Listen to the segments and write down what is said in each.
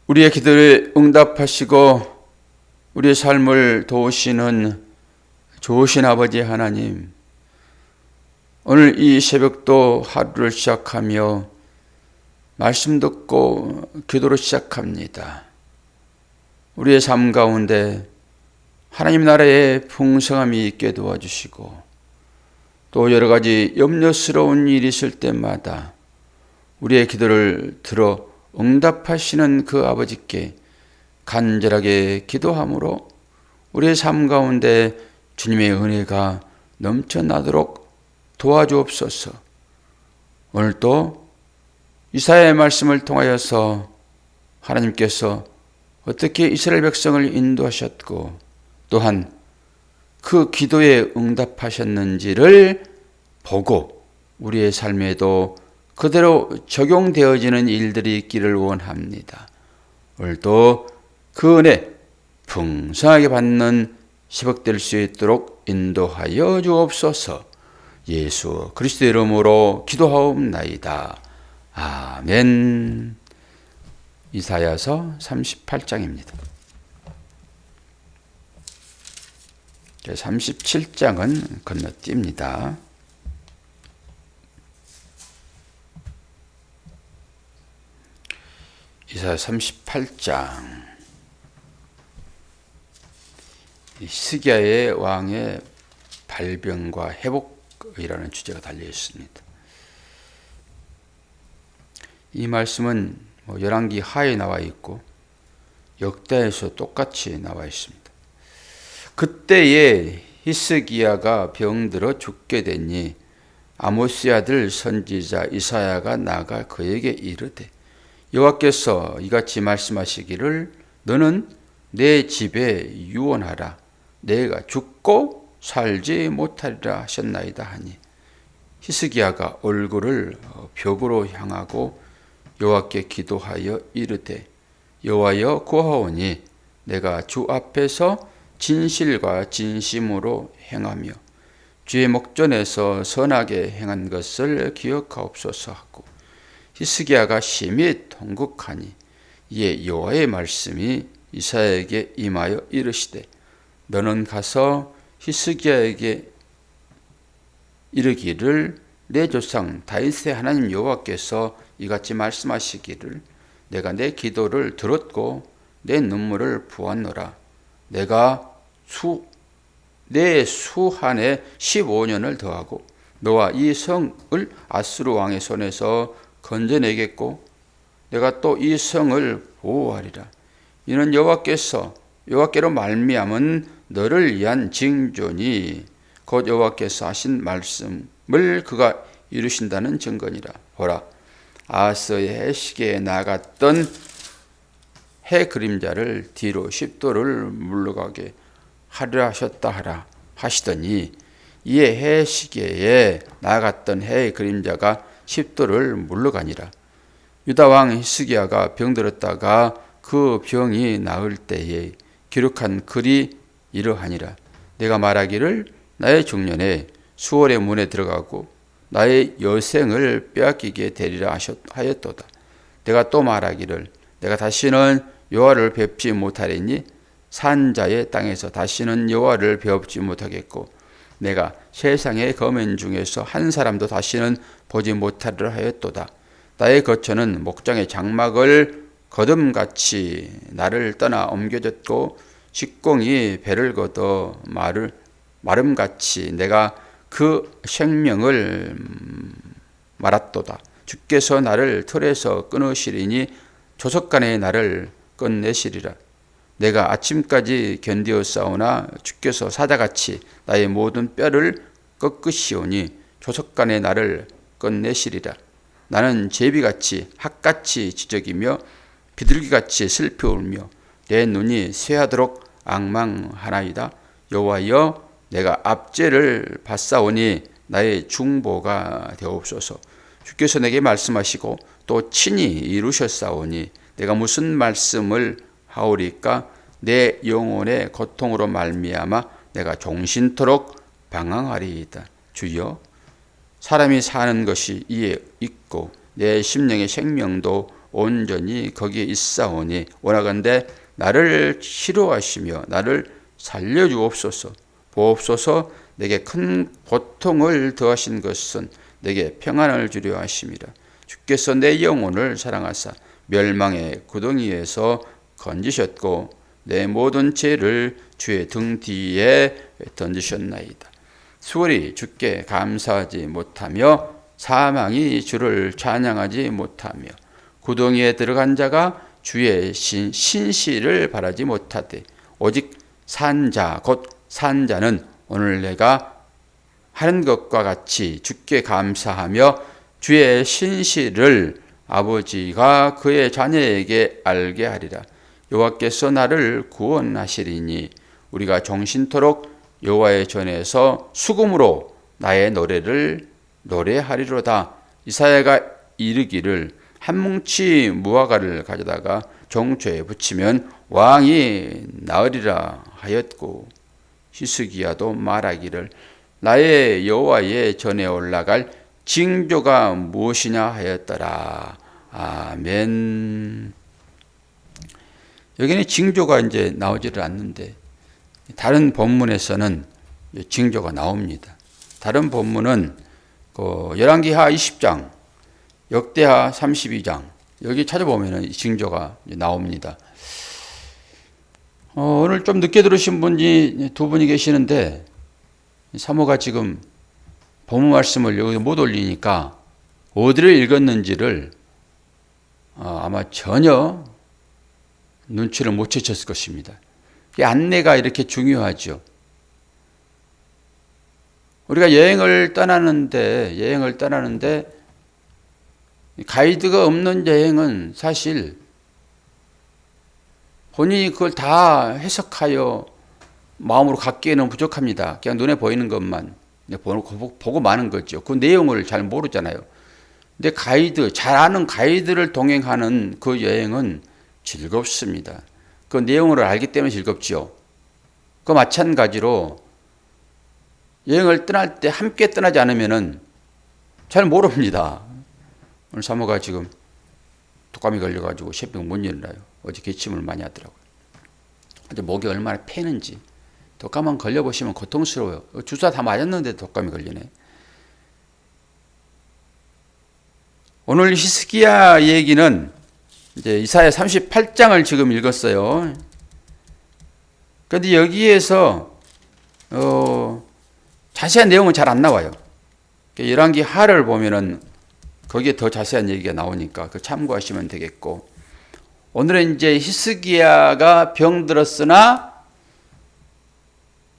우리의 기도에 응답하시고 우리의 삶을 도우시는 좋으신 아버지 하나님, 오늘 이 새벽도 하루를 시작하며 말씀 듣고 기도로 시작합니다. 우리의 삶 가운데 하나님 나라의 풍성함이 있게 도와주시고 또 여러 가지 염려스러운 일이 있을 때마다 우리의 기도를 들어 응답하시는 그 아버지께 간절하게 기도함으로 우리의 삶 가운데 주님의 은혜가 넘쳐나도록 도와주옵소서. 오늘도 이사야의 말씀을 통하여서 하나님께서 어떻게 이스라엘 백성을 인도하셨고 또한 그 기도에 응답하셨는지를 보고 우리의 삶에도 그대로 적용되어지는 일들이 있기를 원합니다. 오늘도 그 은혜 풍성하게 받는 새벽 될 수 있도록 인도하여 주옵소서. 예수 그리스도의 이름으로 기도하옵나이다. 아멘. 이사야서 38장입니다. 37장은 건너뜁니다. 이사야 38장. 히스기야의 왕의 발병과 회복이라는 주제가 달려 있습니다. 이 말씀은 열왕기 하에 나와 있고 역대에서 똑같이 나와 있습니다. 그때에 히스기야가 병들어 죽게 되니 아모스의 아들 선지자 이사야가 나가 그에게 이르되 여호와께서 이같이 말씀하시기를 너는 내 집에 유언하라. 내가 죽고 살지 못하리라 하셨나이다 하니 히스기야가 얼굴을 벽으로 향하고 여호와께 기도하여 이르되 여호와여 구하오니 내가 주 앞에서 진실과 진심으로 행하며 주의 목전에서 선하게 행한 것을 기억하옵소서 하고 히스기야가 심히 통곡하니 이에 여호와의 말씀이 이사야에게 임하여 이르시되 너는 가서 히스기야에게 이르기를 내 조상 다윗의 하나님 여호와께서 이같이 말씀하시기를 내가 내 기도를 들었고 내 눈물을 부었노라. 내가 내 수한에 15년을 더하고 너와 이 성을 아수르 왕의 손에서 건져내겠고 내가 또 이 성을 보호하리라. 이는 여호와께로 말미암은 너를 위한 징조니 곧 여호와께서 하신 말씀을 그가 이루신다는 증거니라. 보라, 아하스의 해시계에 나갔던 해 그림자를 뒤로 10도를 물러가게 하리라 하셨다 하라 하시더니 이에 해시계에 나갔던 해의 그림자가 10도를 물러가니라. 유다 왕 히스기야가 병들었다가 그 병이 나을 때에 기록한 글이 이러하니라. 내가 말하기를 나의 중년에 수월의 문에 들어가고 나의 여생을 빼앗기게 되리라 하였도다. 내가 또 말하기를 내가 다시는 여호와를 뵙지 못하리니 산자의 땅에서 다시는 여호와를 배웁지 못하겠고 내가 세상의 거민 중에서 한 사람도 다시는 보지 못하리라 하였도다. 나의 거처는 목장의 장막을 거듭같이 나를 떠나 옮겨졌고 직공이 배를 걷어 마름같이 내가 그 생명을 말았도다. 주께서 나를 틀에서 끊으시리니 조석간에 나를 끝내시리라. 내가 아침까지 견디었사오나 주께서 사자같이 나의 모든 뼈를 꺾으시오니 조석간에 나를 끝내시리라. 나는 제비같이 학같이 지적이며 비둘기같이 슬피 울며 내 눈이 쇠하도록 앙망하나이다. 여호와여 내가 압제를 받사오니 나의 중보가 되옵소서. 주께서 내게 말씀하시고 또 친히 이루셨사오니 내가 무슨 말씀을 하오리까? 내 영혼의 고통으로 말미암아 내가 종신토록 방황하리이다. 주여, 사람이 사는 것이 이에 있고 내 심령의 생명도 온전히 거기에 있사오니 원하건대 나를 치료하시며 나를 살려주옵소서. 보옵소서. 내게 큰 고통을 더하신 것은 내게 평안을 주려 하심이라. 주께서 내 영혼을 사랑하사 멸망의 구덩이에서 건지셨고 내 모든 죄를 주의 등 뒤에 던지셨나이다. 수월이 주께 감사하지 못하며 사망이 주를 찬양하지 못하며 구덩이에 들어간 자가 주의 신실을 바라지 못하되 오직 산자 곧 산자는 오늘 내가 하는 것과 같이 주께 감사하며 주의 신실을 아버지가 그의 자녀에게 알게 하리라. 여호와께서 나를 구원하시리니 우리가 종신토록 여호와의 전에서 수금으로 나의 노래를 노래하리로다. 이사야가 이르기를 한 뭉치 무화과를 가져다가 종초에 붙이면 왕이 나으리라 하였고 히스기야도 말하기를 나의 여호와의 전에 올라갈 징조가 무엇이냐 하였더라. 아멘. 여기는 징조가 이제 나오지를 않는데 다른 본문에서는 징조가 나옵니다. 다른 본문은 열왕기하 20장, 역대하 32장 여기 찾아보면 징조가 나옵니다. 오늘 좀 늦게 들으신 분이 두 분이 계시는데 사모가 지금 본문 말씀을 여기 못 올리니까 어디를 읽었는지를 아마 전혀 눈치를 못 채셨을 것입니다. 이 안내가 이렇게 중요하죠. 우리가 여행을 떠나는데 가이드가 없는 여행은 사실 본인이 그걸 다 해석하여 마음으로 갖기에는 부족합니다. 그냥 눈에 보이는 것만 보고 마는 거죠. 그 내용을 잘 모르잖아요. 근데 잘 아는 가이드를 동행하는 그 여행은 즐겁습니다. 그 내용을 알기 때문에 즐겁지요. 그 마찬가지로 여행을 떠날 때 함께 떠나지 않으면은 잘 모릅니다. 오늘 사모가 지금 독감이 걸려가지고 새벽 못 일어나요. 어제 기침을 많이 하더라고요. 근데 목이 얼마나 패는지. 독감만 걸려보시면 고통스러워요. 주사 다 맞았는데 독감이 걸리네. 오늘 히스기야 얘기는 이제 이사야 38장을 지금 읽었어요. 그런데 여기에서 자세한 내용은 잘 안 나와요. 열왕기 하를 보면은 거기에 더 자세한 얘기가 나오니까 그 참고하시면 되겠고, 오늘은 이제 히스기야가 병들었으나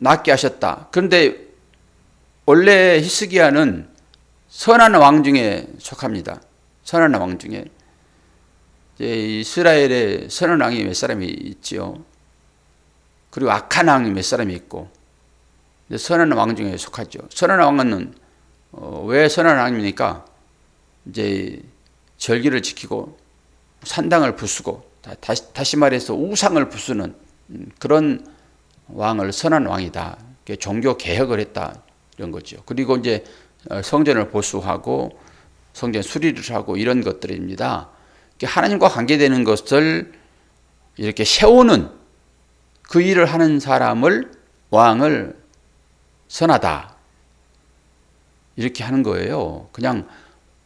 낫게 하셨다. 그런데 원래 히스기야는 선한 왕 중에 속합니다. 선한 왕 중에. 이스라엘에 선한 왕이 몇 사람이 있지요. 그리고 악한 왕이 몇 사람이 있고, 선한 왕 중에 속하죠. 선한 왕은 왜 선한 왕입니까? 이제 절기를 지키고 산당을 부수고 다시 말해서 우상을 부수는 그런 왕을 선한 왕이다. 종교 개혁을 했다 이런 거죠. 그리고 이제 성전을 보수하고 성전 수리를 하고 이런 것들입니다. 하나님과 관계되는 것을 이렇게 세우는 그 일을 하는 사람을 왕을 선하다 이렇게 하는 거예요. 그냥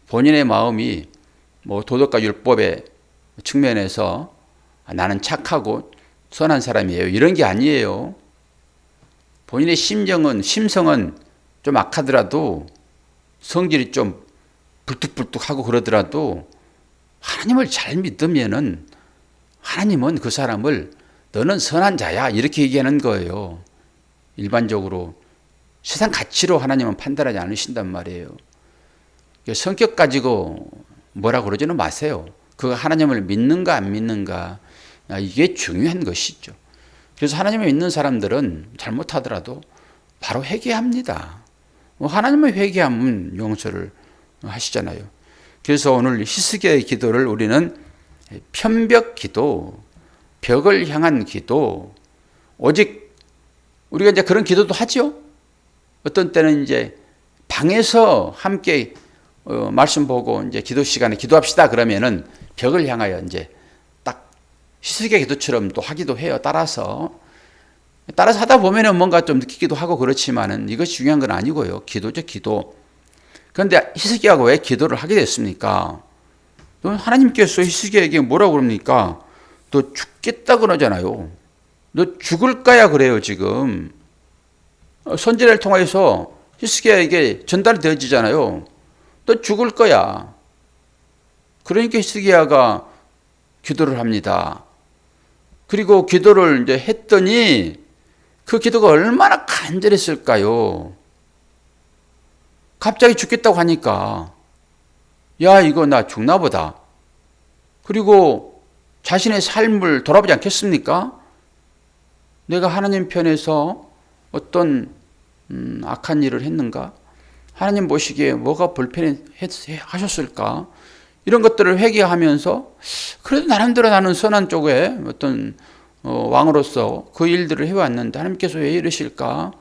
본인의 마음이 뭐 도덕과 율법의 측면에서 나는 착하고 선한 사람이에요 이런 게 아니에요. 본인의 심성은 좀 악하더라도 성질이 좀 불뚝불뚝하고 그러더라도 하나님을 잘 믿으면은 하나님은 그 사람을 너는 선한 자야 이렇게 얘기하는 거예요. 일반적으로 세상 가치로 하나님은 판단하지 않으신단 말이에요. 성격 가지고 뭐라 그러지는 마세요. 그 하나님을 믿는가 안 믿는가 이게 중요한 것이죠. 그래서 하나님을 믿는 사람들은 잘못하더라도 바로 회개합니다. 하나님을 회개하면 용서를 하시잖아요. 그래서 오늘 히스기야의 기도를 우리는 편벽 기도, 벽을 향한 기도, 오직 우리가 이제 그런 기도도 하죠. 어떤 때는 이제 방에서 함께 말씀 보고 이제 기도 시간에 기도합시다 그러면은 벽을 향하여 이제 딱 히스기야 기도처럼 또 하기도 해요. 따라서 하다 보면은 뭔가 좀 느끼기도 하고 그렇지만은 이것이 중요한 건 아니고요. 기도죠, 기도. 그런데 히스기야가 왜 기도를 하게 됐습니까? 하나님께서 히스기야에게 뭐라고 그럽니까? 너 죽겠다 그러잖아요. 너 죽을 거야 그래요, 지금. 선지자를 통해서 히스기야에게 전달이 되어지잖아요. 너 죽을 거야. 그러니까 히스기야가 기도를 합니다. 그리고 기도를 이제 했더니 그 기도가 얼마나 간절했을까요? 갑자기 죽겠다고 하니까 야, 이거 나 죽나 보다. 그리고 자신의 삶을 돌아보지 않겠습니까? 내가 하나님 편에서 어떤 악한 일을 했는가? 하나님 보시기에 뭐가 불편하셨을까? 이런 것들을 회개하면서 그래도 나름대로 나는 선한 쪽에 어떤 왕으로서 그 일들을 해왔는데 하나님께서 왜 이러실까?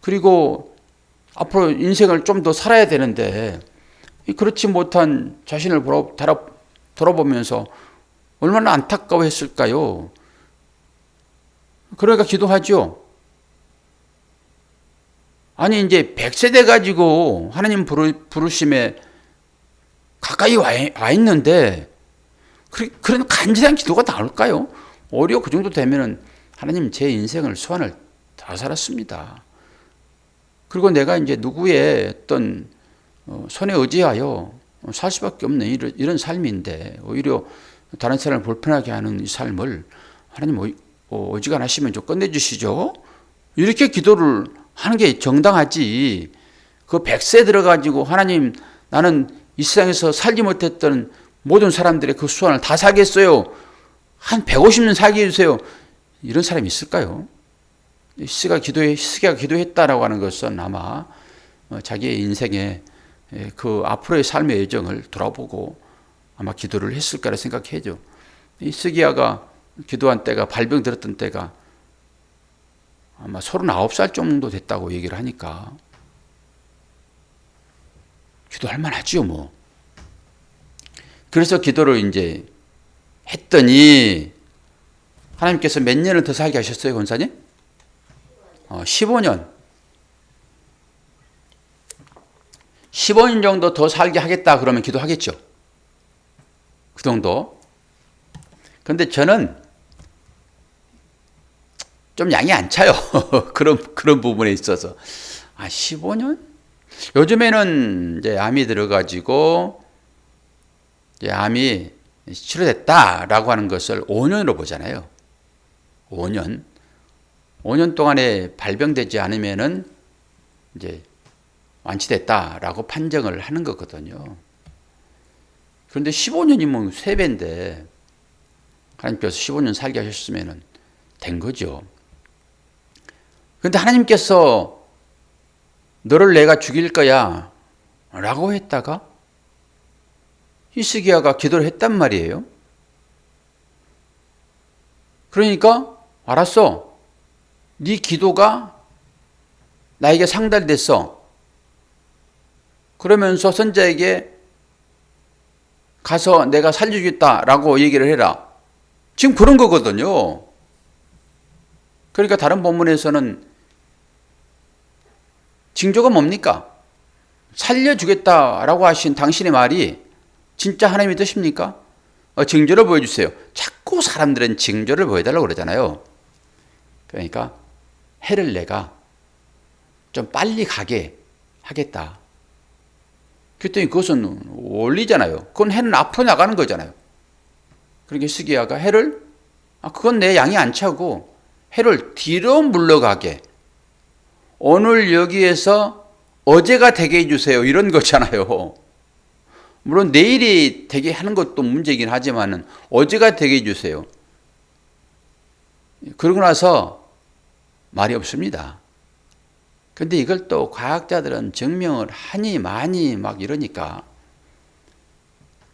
그리고 앞으로 인생을 좀 더 살아야 되는데 그렇지 못한 자신을 돌아보면서 얼마나 안타까워했을까요? 그러니까 기도하죠. 아니 이제 100세대 가지고 하나님 부르심에 가까이 와 있는데 그런 간절한 기도가 나올까요? 오히려 그 정도 되면은 하나님 제 인생을 소원을 다 살았습니다. 그리고 내가 이제 누구의 어떤 손에 의지하여 살 수밖에 없는 이런 삶인데 오히려 다른 사람을 불편하게 하는 이 삶을 하나님 어지간하시면 좀 끝내주시죠. 이렇게 기도를 하는 게 정당하지. 그 100세 들어가지고 하나님 나는 이 세상에서 살지 못했던 모든 사람들의 그 수완을 다 살겠어요. 한 150년 살게 해주세요. 이런 사람이 있을까요? 히스기야가 기도했다라고 하는 것은 아마 자기의 인생의 그 앞으로의 삶의 여정을 돌아보고 아마 기도를 했을 거라 생각해죠. 히스기야가 기도한 때가 발병 들었던 때가 아마 39살 정도 됐다고 얘기를 하니까 기도할 만하지요, 뭐. 그래서 기도를 이제 했더니 하나님께서 몇 년을 더 살게 하셨어요, 권사님? 15년. 15년 정도 더 살게 하겠다 그러면 기도하겠죠. 그 정도. 그런데 저는 좀 양이 안 차요. 그런 부분에 있어서. 15년? 요즘에는 이제 암이 들어가지고, 이제 암이 치료됐다라고 하는 것을 5년으로 보잖아요. 5년. 5년 동안에 발병되지 않으면은 이제 완치됐다라고 판정을 하는 거거든요. 그런데 15년이면 3배인데, 하나님께서 15년 살게 하셨으면 된 거죠. 그런데 하나님께서 너를 내가 죽일 거야 라고 했다가 히스기야가 기도를 했단 말이에요. 그러니까 알았어. 네 기도가 나에게 상달됐어. 그러면서 선지자에게 가서 내가 살려주겠다라고 얘기를 해라. 지금 그런 거거든요. 그러니까 다른 본문에서는 징조가 뭡니까? 살려주겠다라고 하신 당신의 말이 진짜 하나님의 뜻입니까? 징조를 보여주세요. 자꾸 사람들은 징조를 보여달라고 그러잖아요. 그러니까 해를 내가 좀 빨리 가게 하겠다. 그랬더니 그것은 원리잖아요. 그건 해는 앞으로 나가는 거잖아요. 그러니까 히스기야가 해를 그건 내 양이 안 차고 해를 뒤로 물러가게. 오늘 여기에서 어제가 되게 해주세요. 이런 거잖아요. 물론 내일이 되게 하는 것도 문제이긴 하지만 어제가 되게 해주세요. 그러고 나서 말이 없습니다. 근데 이걸 또 과학자들은 증명을 하니 많이 막 이러니까.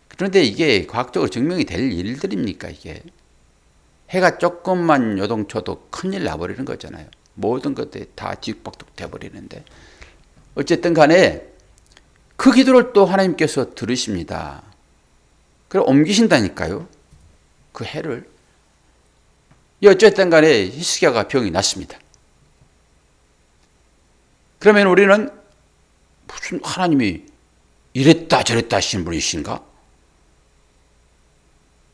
그런데 이게 과학적으로 증명이 될 일들입니까, 이게? 해가 조금만 요동쳐도 큰일 나버리는 거잖아요. 모든 것들이 다 뒤죽박죽 돼버리는데. 어쨌든 간에 그 기도를 또 하나님께서 들으십니다. 그럼 옮기신다니까요. 그 해를. 어쨌든 간에 히스기야가 병이 났습니다. 그러면 우리는 무슨 하나님이 이랬다 저랬다 하시는 분이신가?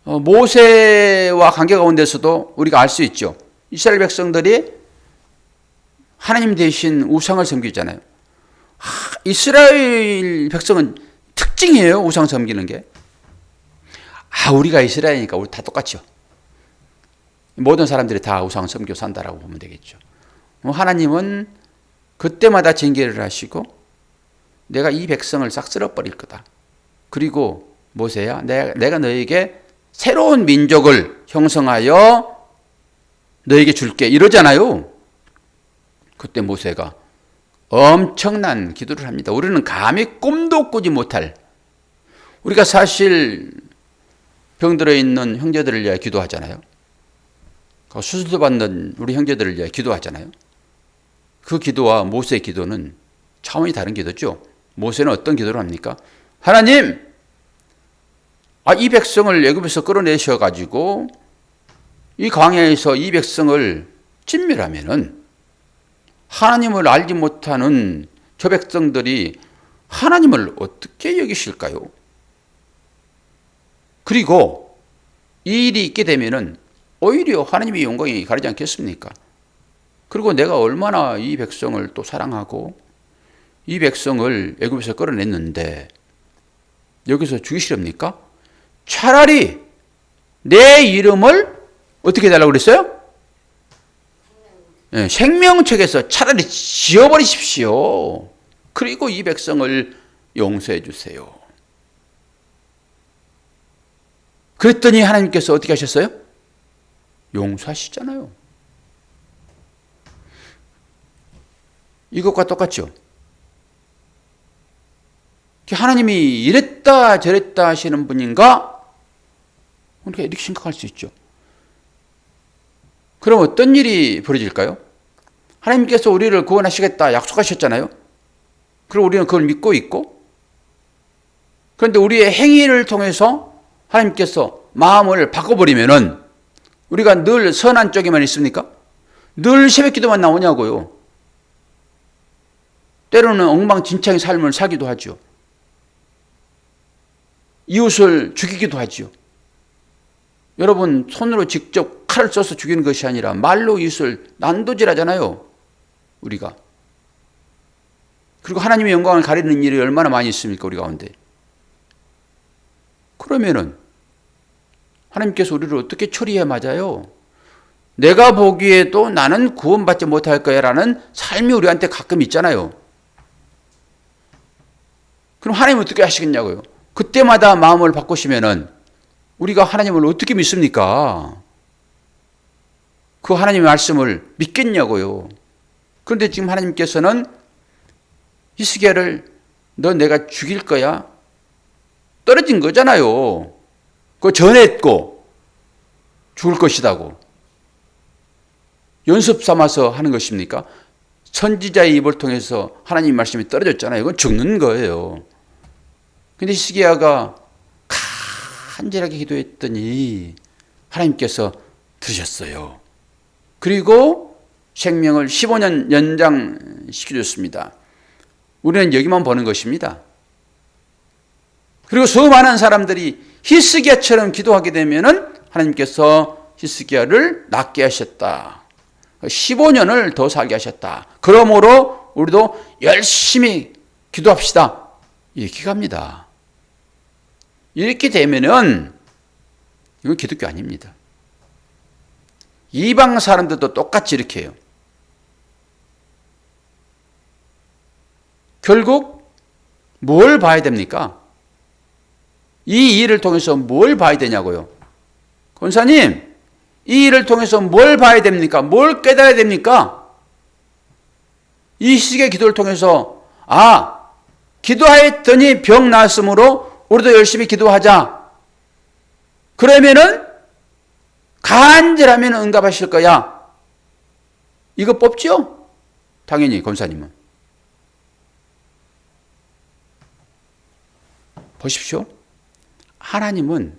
모세와 관계 가운데서도 우리가 알 수 있죠. 이스라엘 백성들이 하나님 대신 우상을 섬기잖아요. 이스라엘 백성은 특징이에요. 우상 섬기는 게. 우리가 이스라엘이니까 우리 다 똑같죠. 모든 사람들이 다 우상 섬겨 산다라고 보면 되겠죠. 하나님은 그때마다 징계를 하시고 내가 이 백성을 싹 쓸어버릴 거다. 그리고 모세야, 내가 너에게 새로운 민족을 형성하여 너에게 줄게 이러잖아요. 그때 모세가 엄청난 기도를 합니다. 우리는 감히 꿈도 꾸지 못할, 우리가 사실 병들어 있는 형제들을 위해 기도하잖아요. 수술도 받는 우리 형제들을 위해 기도하잖아요. 그 기도와 모세의 기도는 차원이 다른 기도죠. 모세는 어떤 기도를 합니까? 하나님, 이 백성을 애굽에서 끌어내셔가지고 이 광야에서 이 백성을 진멸하면은 하나님을 알지 못하는 저 백성들이 하나님을 어떻게 여기실까요? 그리고 이 일이 있게 되면은 오히려 하나님의 영광이 가리지 않겠습니까? 그리고 내가 얼마나 이 백성을 또 사랑하고 이 백성을 애굽에서 끌어냈는데 여기서 죽이시렵니까? 차라리 내 이름을 어떻게 해달라고 그랬어요? 생명책에서 차라리 지워버리십시오. 그리고 이 백성을 용서해 주세요. 그랬더니 하나님께서 어떻게 하셨어요? 용서하시잖아요. 이것과 똑같죠? 하나님이 이랬다 저랬다 하시는 분인가? 그러니까 이렇게 생각할 수 있죠. 그럼 어떤 일이 벌어질까요? 하나님께서 우리를 구원하시겠다 약속하셨잖아요. 그럼 우리는 그걸 믿고 있고, 그런데 우리의 행위를 통해서 하나님께서 마음을 바꿔버리면은 우리가 늘 선한 쪽에만 있습니까? 늘 새벽기도만 나오냐고요. 때로는 엉망진창의 삶을 살기도 하죠. 이웃을 죽이기도 하죠. 여러분, 손으로 직접 칼을 써서 죽이는 것이 아니라 말로 이웃을 난도질하잖아요, 우리가. 그리고 하나님의 영광을 가리는 일이 얼마나 많이 있습니까, 우리 가운데. 그러면은 하나님께서 우리를 어떻게 처리해 맞아요? 내가 보기에도 나는 구원받지 못할 거야 라는 삶이 우리한테 가끔 있잖아요. 그럼 하나님은 어떻게 하시겠냐고요? 그때마다 마음을 바꾸시면은 우리가 하나님을 어떻게 믿습니까? 그 하나님의 말씀을 믿겠냐고요. 그런데 지금 하나님께서는 히스기야를 너 내가 죽일 거야? 떨어진 거잖아요. 그거 전했고 죽을 것이다고. 연습 삼아서 하는 것입니까? 선지자의 입을 통해서 하나님 말씀이 떨어졌잖아요. 이건 죽는 거예요. 근데 히스기야가 간절하게 기도했더니 하나님께서 들으셨어요. 그리고 생명을 15년 연장시켜줬습니다. 우리는 여기만 보는 것입니다. 그리고 수많은 사람들이 히스기야처럼 기도하게 되면은 하나님께서 히스기야를 낫게 하셨다. 15년을 더 살게 하셨다. 그러므로 우리도 열심히 기도합시다. 이렇게 갑니다. 이렇게 되면은 이건 기독교 아닙니다. 이방 사람들도 똑같이 이렇게 해요. 결국 뭘 봐야 됩니까? 이 일을 통해서 뭘 봐야 되냐고요. 권사님, 이 일을 통해서 뭘 봐야 됩니까? 뭘 깨달아야 됩니까? 이 시기의 기도를 통해서 기도하였더니 병 나았으므로 우리도 열심히 기도하자. 그러면은 간절하면 응답하실 거야. 이거 뽑죠? 당연히 권사님은. 보십시오. 하나님은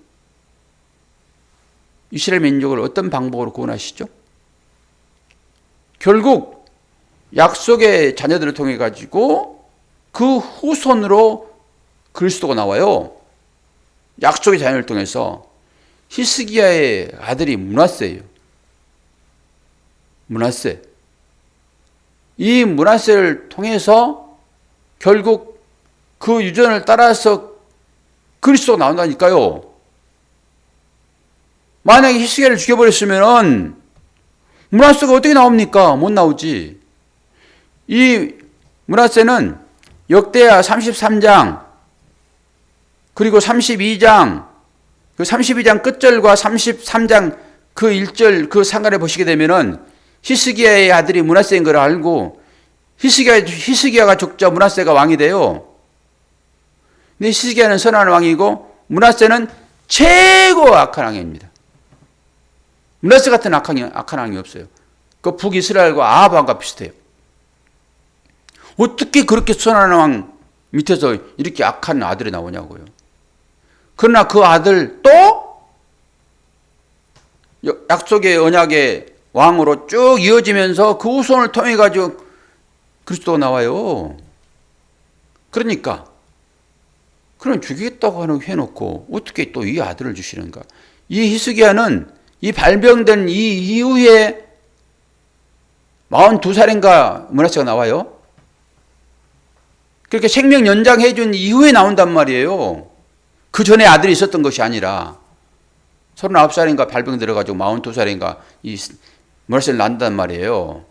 이스라엘 민족을 어떤 방법으로 구원하시죠? 결국 약속의 자녀들을 통해 가지고 그 후손으로 그리스도가 나와요. 약속의 자녀를 통해서. 히스기야의 아들이 므낫세예요. 므낫세. 이 므낫세를 통해서 결국 그 유전을 따라서 그리스도가 나온다니까요. 만약에 히스기야를 죽여버렸으면 므낫세가 어떻게 나옵니까? 못 나오지. 이 므낫세는 역대하 33장 그리고 32장 그 32장 끝절과 33장 그 1절 그 상관에 보시게 되면은 히스기야의 아들이 므낫세인 걸 알고 히스기야가 죽자 므낫세가 왕이 돼요. 근데 히스기야는 선한 왕이고 므낫세는 최고 악한 왕입니다. 므낫세 같은 악한 왕이 없어요. 그 북이스라엘과 아합 왕과 비슷해요. 어떻게 그렇게 선한 왕 밑에서 이렇게 악한 아들이 나오냐고요. 그러나 그 아들 또 약속의 언약의 왕으로 쭉 이어지면서 그 후손을 통해 가지고 그리스도가 나와요. 그러니까 그럼 죽이겠다고 해놓고 어떻게 또 이 아들을 주시는가? 이 히스기야는 이 발병된 이 이후에 42살인가 므낫세가 나와요. 그렇게 생명 연장해 준 이후에 나온단 말이에요. 그 전에 아들이 있었던 것이 아니라 39살인가 발병 들어가지고 42살인가 이 므낫세를 낳는단 말이에요.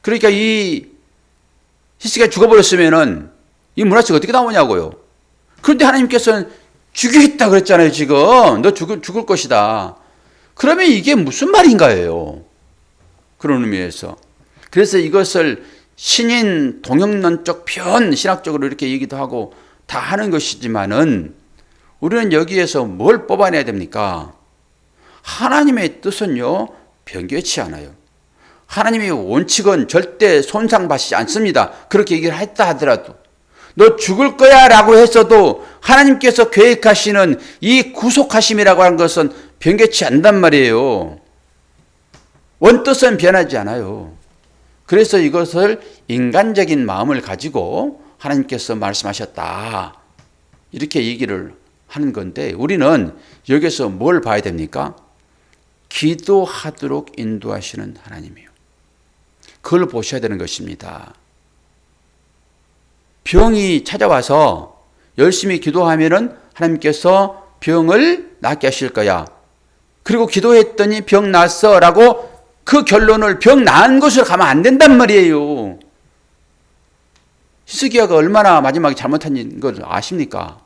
그러니까 이 히스기야가 죽어버렸으면은 이 므낫세가 어떻게 나오냐고요. 그런데 하나님께서는 죽이겠다 그랬잖아요. 지금 너 죽을 것이다. 그러면 이게 무슨 말인가요? 그런 의미에서. 그래서 이것을 신인 동영론적 표현 신학적으로 이렇게 얘기도 하고 다 하는 것이지만은 우리는 여기에서 뭘 뽑아내야 됩니까? 하나님의 뜻은요 변개치 않아요. 하나님의 원칙은 절대 손상받지 않습니다. 그렇게 얘기를 했다 하더라도 너 죽을 거야 라고 했어도 하나님께서 계획하시는 이 구속하심이라고 하는 것은 변개치 않단 말이에요. 원뜻은 변하지 않아요. 그래서 이것을 인간적인 마음을 가지고 하나님께서 말씀하셨다. 이렇게 얘기를 하는 건데 우리는 여기서 뭘 봐야 됩니까? 기도하도록 인도하시는 하나님이에요. 그걸 보셔야 되는 것입니다. 병이 찾아와서 열심히 기도하면은 하나님께서 병을 낫게 하실 거야. 그리고 기도했더니 병 났어 라고 그 결론을 병 나은 것으로 가면 안 된단 말이에요. 히스기야가 얼마나 마지막에 잘못한 걸 아십니까?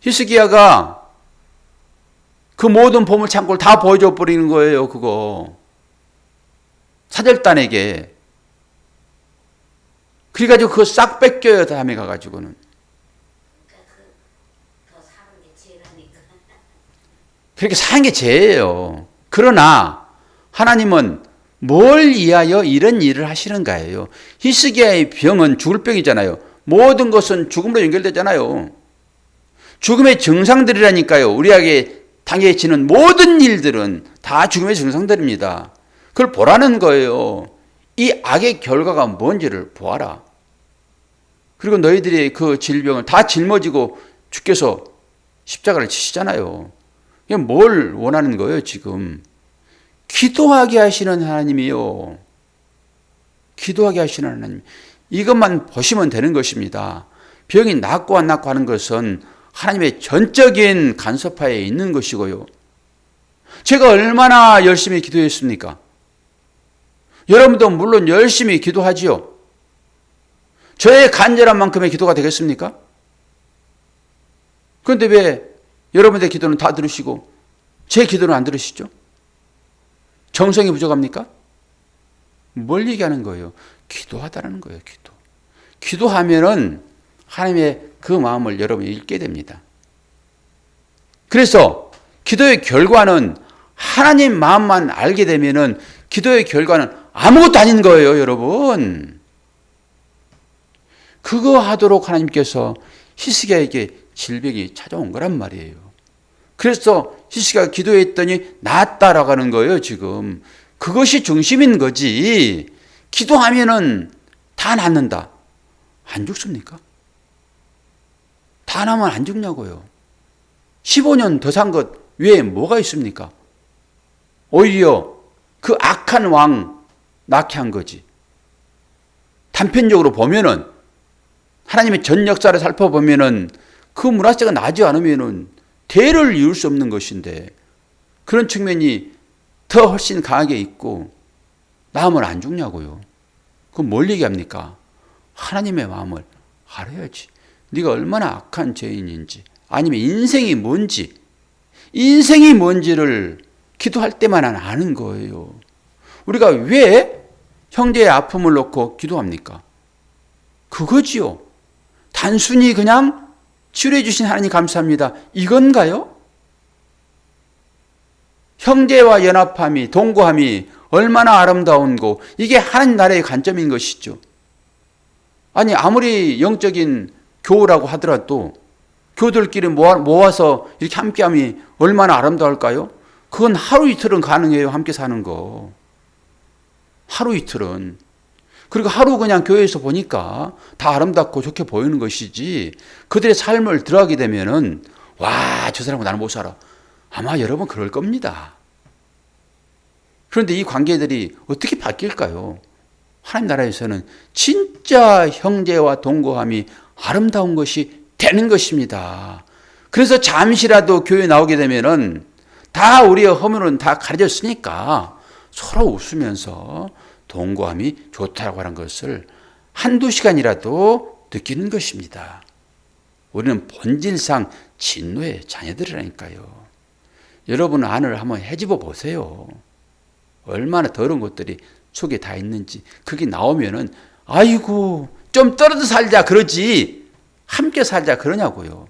히스기야가 그 모든 보물 창고를 다 보여줘 버리는 거예요. 그거 사절단에게. 그래가지고 그거 싹 뺏겨요. 다음에 가가지고는. 그렇게 사는 게 죄예요. 그러나 하나님은 뭘 위하여 이런 일을 하시는가예요. 히스기야의 병은 죽을 병이잖아요. 모든 것은 죽음으로 연결되잖아요. 죽음의 증상들이라니까요. 우리에게 당해지는 모든 일들은 다 죽음의 증상들입니다. 그걸 보라는 거예요. 이 악의 결과가 뭔지를 보아라. 그리고 너희들이 그 질병을 다 짊어지고 주께서 십자가를 지시잖아요. 이게 뭘 원하는 거예요, 지금? 기도하게 하시는 하나님이요. 기도하게 하시는 하나님. 이것만 보시면 되는 것입니다. 병이 낫고 안 낫고 하는 것은 하나님의 전적인 간섭하에 있는 것이고요. 제가 얼마나 열심히 기도했습니까? 여러분도 물론 열심히 기도하지요. 저의 간절한 만큼의 기도가 되겠습니까? 그런데 왜 여러분의 기도는 다 들으시고 제 기도는 안 들으시죠? 정성이 부족합니까? 뭘 얘기하는 거예요? 기도하다라는 거예요. 기도하면은 하나님의 그 마음을 여러분이 읽게 됩니다. 그래서 기도의 결과는 하나님 마음만 알게 되면은 기도의 결과는 아무것도 아닌 거예요, 여러분. 그거 하도록 하나님께서 히스기야에게 질병이 찾아온 거란 말이에요. 그래서 히스기야가 기도했더니 낫다라고 하는 거예요. 지금 그것이 중심인 거지. 기도하면은 다 낫는다. 안 죽습니까? 다 나면 안 죽냐고요. 15년 더 산 것 외에 뭐가 있습니까? 오히려 그 악한 왕 낳게 한 거지. 단편적으로 보면은 하나님의 전 역사를 살펴보면은 그 문화세가 나지 않으면은 대를 이룰 수 없는 것인데 그런 측면이 더 훨씬 강하게 있고 나면 안 죽냐고요. 그럼 뭘 얘기합니까? 하나님의 마음을 알아야지. 네가 얼마나 악한 죄인인지 아니면 인생이 뭔지를 기도할 때만 아는 거예요. 우리가 왜 형제의 아픔을 놓고 기도합니까? 그거지요. 단순히 그냥 치료해 주신 하나님 감사합니다. 이건가요? 형제와 연합함이, 동거함이 얼마나 아름다운고 이게 하나님 나라의 관점인 것이죠. 아니 아무리 영적인 교우라고 하더라도 교우들끼리 모아서 이렇게 함께함이 얼마나 아름다울까요? 그건 하루 이틀은 가능해요. 함께 사는 거. 하루 이틀은. 그리고 하루 그냥 교회에서 보니까 다 아름답고 좋게 보이는 것이지 그들의 삶을 들어가게 되면은 와, 저 사람과 나는 못 살아. 아마 여러분 그럴 겁니다. 그런데 이 관계들이 어떻게 바뀔까요? 하나님 나라에서는 진짜 형제와 동거함이 아름다운 것이 되는 것입니다. 그래서 잠시라도 교회 나오게 되면은 다 우리의 허물은 다 가려졌으니까 서로 웃으면서 동거함이 좋다고 하는 것을 한두 시간이라도 느끼는 것입니다. 우리는 본질상 진노의 자녀들이라니까요. 여러분 안을 한번 헤집어 보세요. 얼마나 더러운 것들이 속에 다 있는지. 그게 나오면은 아이고 좀 떨어져 살자 그러지 함께 살자 그러냐고요.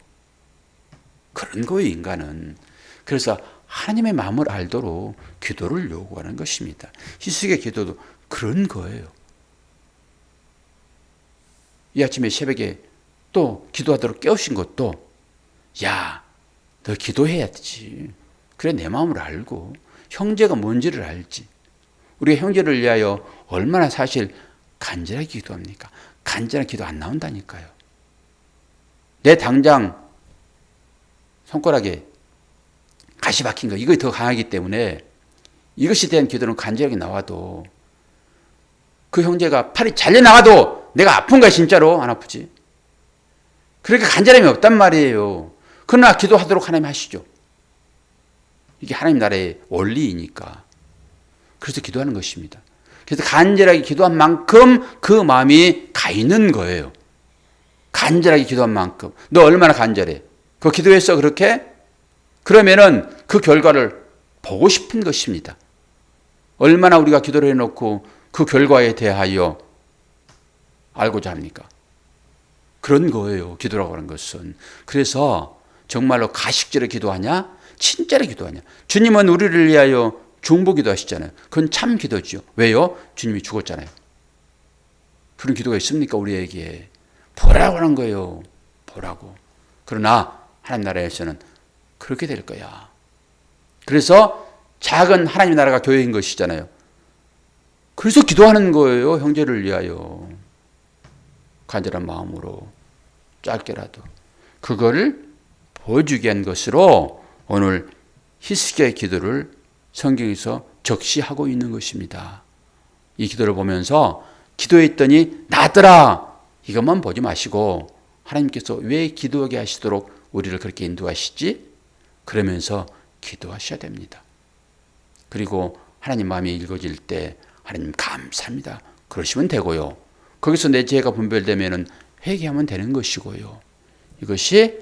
그런 거예요 인간은. 그래서 하나님의 마음을 알도록 기도를 요구하는 것입니다. 히스기야 기도도 그런 거예요. 이 아침에 새벽에 또 기도하도록 깨우신 것도 야, 너 기도해야지. 그래 내 마음을 알고 형제가 뭔지를 알지. 우리가 형제를 위하여 얼마나 사실 간절하게 기도합니까? 간절한 기도 안 나온다니까요. 내 당장 손가락에 가시 박힌 거 이것이 더 강하기 때문에 이것에 대한 기도는 간절하게 나와도 그 형제가 팔이 잘려나가도 내가 아픈가 진짜로 안 아프지. 그렇게 간절함이 없단 말이에요. 그러나 기도하도록 하나님 하시죠. 이게 하나님 나라의 원리이니까. 그래서 기도하는 것입니다. 그래서 간절하게 기도한 만큼 그 마음이 가 있는 거예요. 간절하게 기도한 만큼. 너 얼마나 간절해? 그거 기도했어 그렇게? 그러면은 그 결과를 보고 싶은 것입니다. 얼마나 우리가 기도를 해놓고 그 결과에 대하여 알고자 합니까? 그런 거예요. 기도라고 하는 것은. 그래서 정말로 가식적으로 기도하냐? 진짜로 기도하냐? 주님은 우리를 위하여 중보기도 하시잖아요. 그건 참 기도죠. 왜요? 주님이 죽었잖아요. 그런 기도가 있습니까? 우리에게. 보라고 하는 거예요. 보라고. 그러나 하나님 나라에서는 그렇게 될 거야. 그래서 작은 하나님 나라가 교회인 것이잖아요. 그래서 기도하는 거예요. 형제를 위하여. 간절한 마음으로 짧게라도. 그거를 보여주기 위한 것으로 오늘 히스기야의 기도를 성경에서 적시하고 있는 것입니다. 이 기도를 보면서 기도했더니 낫더라. 이것만 보지 마시고 하나님께서 왜 기도하게 하시도록 우리를 그렇게 인도하시지? 그러면서 기도하셔야 됩니다. 그리고 하나님 마음이 읽어질 때 하나님 감사합니다. 그러시면 되고요. 거기서 내 죄가 분별되면 회개하면 되는 것이고요. 이것이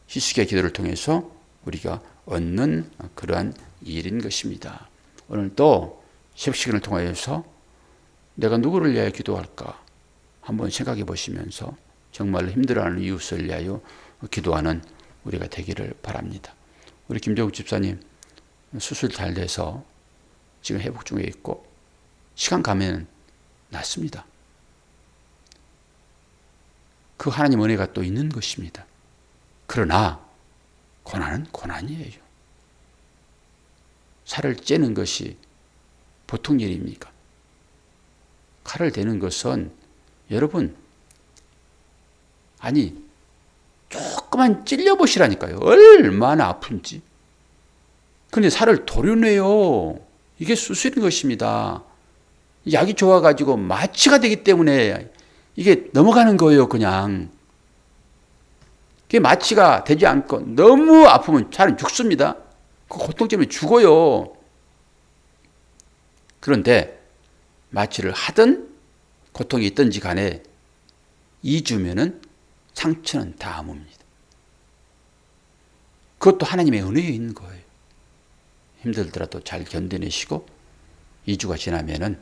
히스기야 기도를 통해서 우리가 얻는 그러한 일인 것입니다. 오늘 또 새벽 시간을 통하여서 내가 누구를 위하여 기도할까 한번 생각해 보시면서 정말로 힘들어하는 이웃을 위하여 기도하는 우리가 되기를 바랍니다. 우리 김정욱 집사님 수술 잘 돼서 지금 회복 중에 있고 시간 가면 낫습니다. 그 하나님 은혜가 또 있는 것입니다. 그러나 고난은 고난이에요. 살을 째는 것이 보통 일입니까? 칼을 대는 것은 여러분 아니 조금만 찔려보시라니까요. 얼마나 아픈지. 그런데 살을 도려내요. 이게 수술인 것입니다. 약이 좋아가지고 마취가 되기 때문에 이게 넘어가는 거예요. 그냥. 그게 마취가 되지 않고 너무 아프면 사람이 죽습니다. 그 고통 때문에 죽어요. 그런데 마취를 하든 고통이 있든지 간에 2주면은 상처는 다 아뭅니다. 그것도 하나님의 은혜에 있는 거예요. 힘들더라도 잘 견뎌내시고 2주가 지나면은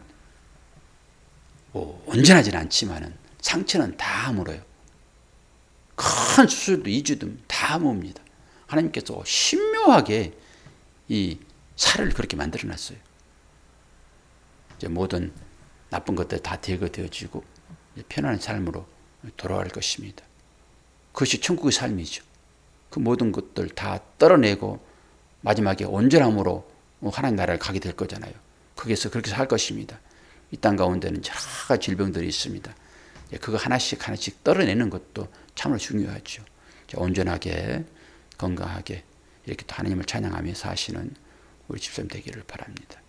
온전하진 않지만은 상처는 다 아물어요. 큰 수술도 2주든 다 아뭅니다. 하나님께서 신묘하게 이 살을 그렇게 만들어 놨어요. 이제 모든 나쁜 것들 다 제거되어지고 편안한 삶으로 돌아갈 것입니다. 그것이 천국의 삶이죠. 그 모든 것들 다 떨어내고 마지막에 온전함으로 하나님 나라를 가게 될 거잖아요. 거기서 그렇게 살 것입니다. 이 땅 가운데는 여러 가지 질병들이 있습니다. 그거 하나씩 떨어내는 것도 참으로 중요하죠. 온전하게 건강하게 이렇게 또 하나님을 찬양하며 사시는 우리 집사님 되기를 바랍니다.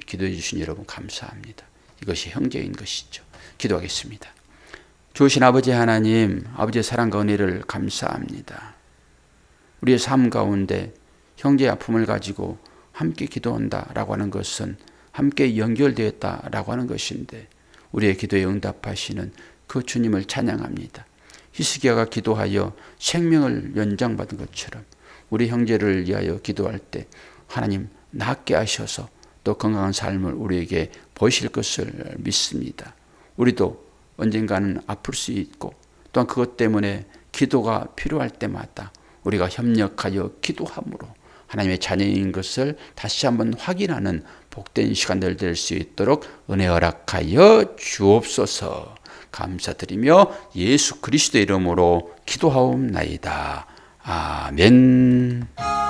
기도해 주신 여러분 감사합니다. 이것이 형제인 것이죠. 기도하겠습니다. 좋으신 아버지 하나님, 아버지의 사랑과 은혜를 감사합니다. 우리의 삶 가운데 형제의 아픔을 가지고 함께 기도한다라고 하는 것은 함께 연결되었다라고 하는 것인데 우리의 기도에 응답하시는 그 주님을 찬양합니다. 히스기야가 기도하여 생명을 연장받은 것처럼 우리 형제를 위하여 기도할 때 하나님 낫게 하셔서 또 건강한 삶을 우리에게 보이실 것을 믿습니다. 우리도 언젠가는 아플 수 있고 또한 그것 때문에 기도가 필요할 때마다 우리가 협력하여 기도함으로 하나님의 자녀인 것을 다시 한번 확인하는 복된 시간들 될 수 있도록 은혜 허락하여 주옵소서. 감사드리며 예수 그리스도의 이름으로 기도하옵나이다. 아멘.